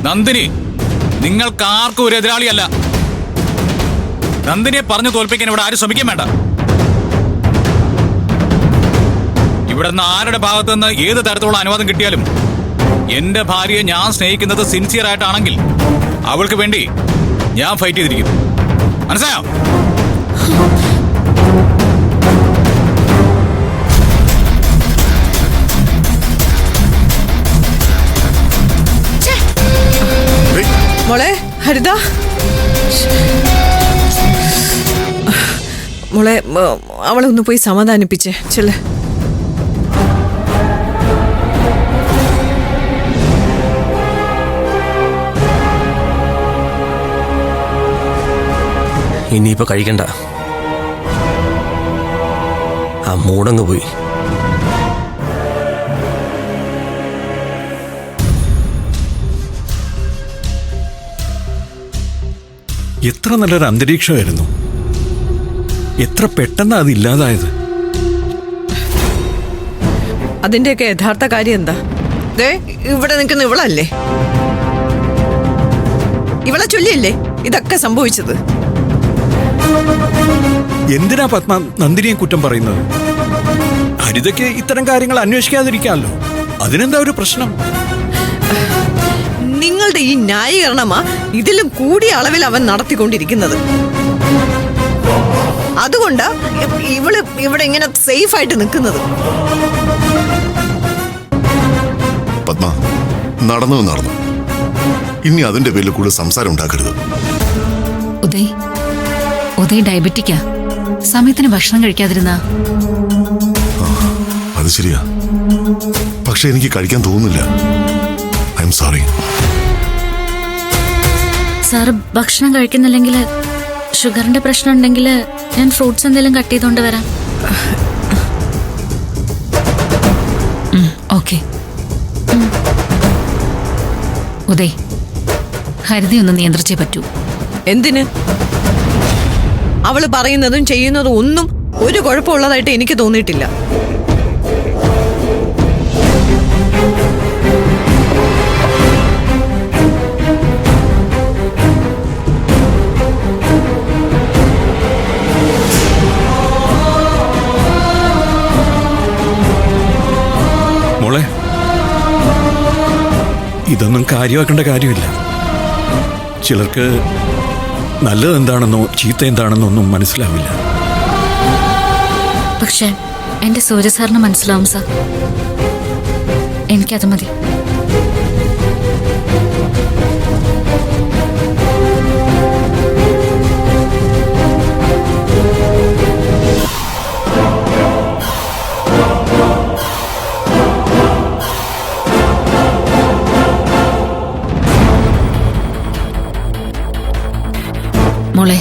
നന്ദിനി നിങ്ങൾക്കാർക്കും ഒരു എതിരാളിയല്ല. നന്ദിനിയെ പറഞ്ഞു തോൽപ്പിക്കാൻ ഇവിടെ ആരും ശ്രമിക്കാൻ വേണ്ട. ഇവിടെ നിന്ന് ആരുടെ ഭാഗത്തു നിന്ന് ഏത് തരത്തിലുള്ള അനുവാദം കിട്ടിയാലും എന്റെ ഭാര്യയെ ഞാൻ സ്നേഹിക്കുന്നത് സിൻസിയർ ആയിട്ടാണെങ്കിൽ അവൾക്ക് വേണ്ടി ഞാൻ ഫൈറ്റ് ചെയ്തിരിക്കും. മനസ്സിലായോ? മോളെ ഹരിത, മോളെ അവളെ ഒന്ന് പോയി സമാധാനിപ്പിച്ചേ. ചെല്ലേ. ഇനിയിപ്പോ കഴിക്കണ്ട, ആ മൂടങ്ങ് പോയി. എത്ര നല്ലൊരു അന്തരീക്ഷമായിരുന്നു. എത്ര പെട്ടെന്ന് അത് ഇല്ലാതായത്. അതിന്റെയൊക്കെ യഥാർത്ഥ കാര്യം എന്താ? ദേ ഇവിടെ നിൽക്കുന്ന ഇവളല്ലേ? ഇവളെ ചൊല്ലിയല്ലേ ഇതൊക്കെ സംഭവിച്ചത്? എന്തിനാ പത്മ നന്ദിനിയെ കുറ്റം പറയുന്നത്? ഹരിതയ്ക്ക് ഇത്തരം കാര്യങ്ങൾ അന്വേഷിക്കാതിരിക്കാമല്ലോ. അതിനെന്താ ഒരു പ്രശ്നം? നിങ്ങളുടെ ഈ ന്യായീകരണമാ ഇതിലും കൂടിയ അളവിൽ അവൻ നടത്തിക്കൊണ്ടിരിക്കുന്നത്. അതുകൊണ്ടാ ഇവള് ഇവിടെ ഇങ്ങനെ സേഫ് ആയിട്ട് നിൽക്കുന്നത്. പത്മ, നടന്നു. ഇനി അതിന്റെ പേരിൽ കൂടുതൽ സംസാരം ഉണ്ടാക്കരുത്. ഉദയ് ഡയബറ്റിക്കാ. സമയത്തിന് ഭക്ഷണം കഴിക്കാതിരുന്നാ. അത് ശരിയാ, പക്ഷെ എനിക്ക് കഴിക്കാൻ തോന്നുന്നില്ല. I am sorry. സാറ് ഭക്ഷണം കഴിക്കുന്നില്ലെങ്കിൽ ഷുഗറിന്റെ പ്രശ്നം ഉണ്ടെങ്കിൽ ഞാൻ ഫ്രൂട്ട്സ് എന്തെങ്കിലും കട്ട് ചെയ്തോണ്ട് വരാം. ഓക്കെ. ഉദയ്, ഹരിതി ഒന്ന് നിയന്ത്രിച്ചേ പറ്റൂ. എന്തിന്? അവള് പറയുന്നതും ചെയ്യുന്നതും ഒന്നും ഒരു കുഴപ്പമുള്ളതായിട്ട് എനിക്ക് തോന്നിയിട്ടില്ല. മോളെ, ഇതൊന്നും കാര്യമാക്കേണ്ട കാര്യമില്ല. ചിലർക്ക് നല്ലത് എന്താണെന്നോ ചീത്ത എന്താണെന്നോ ഒന്നും മനസ്സിലാവില്ല. പക്ഷെ എന്റെ സൂര്യ സാറിന് മനസ്സിലാവും സാർ. എനിക്കത് മതി. മോളെ,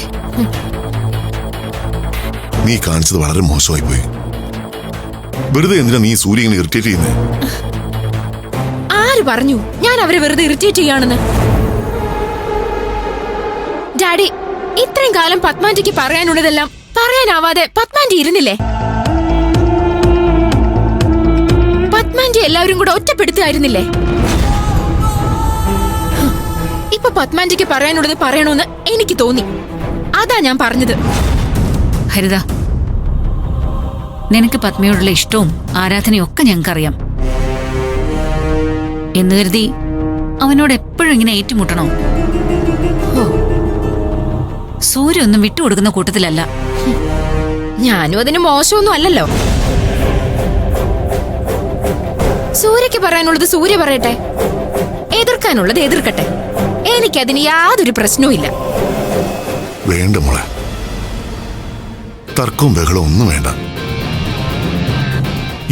നീ കാണിച്ചത് വളരെ മോശമായി പോയി. വെറുതെ എന്തിനാ നീ സൂര്യ ഇങ്ങനെ ഇറിറ്റേറ്റ് ചെയ്യുന്നത്? ആര് പറഞ്ഞു ഞാൻ അവരെ വെറുതെ ഇറിറ്റേറ്റ് ചെയ്യാണെന്ന്? ഡാഡി, ഇത്രയും കാലം പത്മാന്റിക്ക് പറയാനുള്ളതെല്ലാം പറയാനാവാതെ പത്മാന്റി ഇരുന്നില്ലേ? പത്മാന്റി എല്ലാവരും കൂടെ ഒറ്റപ്പെടുത്തുമായിരുന്നില്ലേ? ഇപ്പൊ പത്മാന്റിക്ക് പറയാനുള്ളത് പറയണമെന്ന് എനിക്ക് തോന്നി. അതാ ഞാൻ പറഞ്ഞത്. ഹരിത, നിനക്ക് പത്മയോടുള്ള ഇഷ്ടവും ആരാധനയും ഒക്കെ ഞങ്ങൾക്കറിയാം. എന്ന് കരുതി അവനോട് എപ്പോഴും ഇങ്ങനെ ഏറ്റുമുട്ടണോ? സൂര്യ ഒന്നും വിട്ടുകൊടുക്കുന്ന കൂട്ടത്തിലല്ല. ഞാനും അതിന് മോശമൊന്നും അല്ലല്ലോ. സൂര്യക്ക് പറയാനുള്ളത് സൂര്യ പറയട്ടെ, എതിർക്കാനുള്ളത് എതിർക്കട്ടെ. എനിക്കതിന് യാതൊരു പ്രശ്നവും ഇല്ല. വേണ്ട മോളെ, തർക്കവും ബഹളവും ഒന്നും വേണ്ട.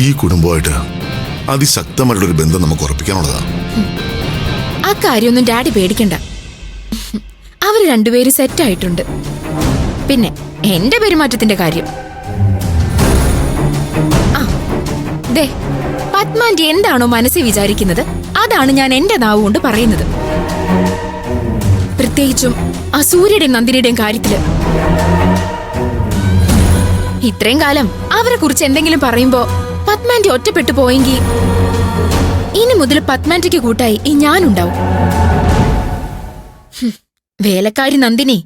ഈ കുടുംബമായിട്ട് അതിശക്തമായിട്ടുള്ളൊരു ബന്ധം നമുക്ക് ഉറപ്പിക്കാനുള്ളതാ. ആ കാര്യമൊന്നും ഡാഡി പേടിക്കണ്ട. അവര് രണ്ടുപേരും സെറ്റായിട്ടുണ്ട്. പിന്നെ എന്റെ പെരുമാറ്റത്തിന്റെ കാര്യം, ദേ പത്മാന്റി എന്താണോ മനസ്സിൽ വിചാരിക്കുന്നത് അതാണ് ഞാൻ എന്റെ നാവ് കൊണ്ട് പറയുന്നത്. പ്രത്യേകിച്ചും ആ സൂര്യയുടെയും നന്ദിനിയുടെയും കാര്യത്തില്. ഇത്രയും കാലം അവരെ കുറിച്ച് എന്തെങ്കിലും പറയുമ്പോ പത്മാന്റി ഒറ്റപ്പെട്ടു പോയെങ്കിൽ ഇനി മുതൽ പത്മാന്റിക്ക് കൂട്ടായി ഈ ഞാനുണ്ടാവും. വേലക്കാരി നന്ദിനി